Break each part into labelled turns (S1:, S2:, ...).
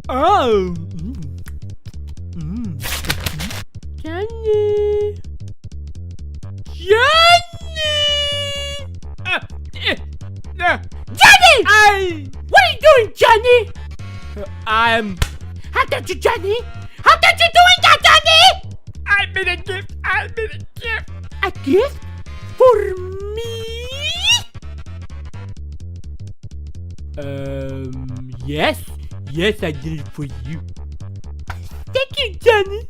S1: Oh. Johnny. Johnny. Johnny! What are you doing, Johnny? How did you, Johnny? How did you doing that, Johnny? I made a gift. A gift? For me? Yes. Yes, I did it for you. Thank you, Johnny.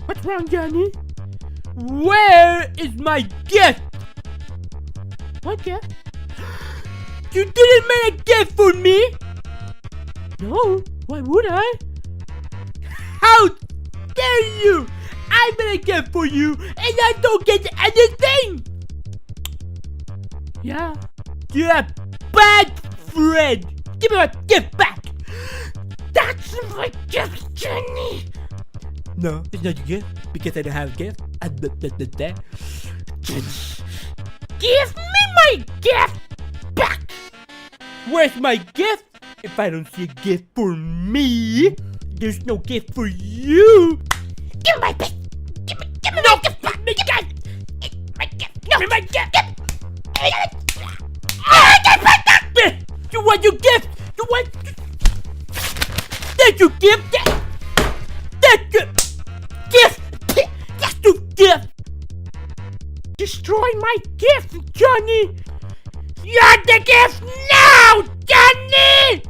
S1: What's wrong, Johnny? Where is my gift? What gift? You didn't make a gift for me? No, why would I? How dare you? I made a gift for you and I don't get anything! Yeah. You're a bad friend! Give me my gift back! That's my gift, Johnny! No, it's not your gift because I don't have a gift. Johnny, give me my gift back! Where's my gift? If I don't see a gift for me, there's no gift for you. Give me my gift. Give me my gift back. My gift. No. Give me my gift. You want your gift? You want? That's your gift. That's your gift. That's your gift. Destroy my gift, Johnny. You're the gift now, Johnny.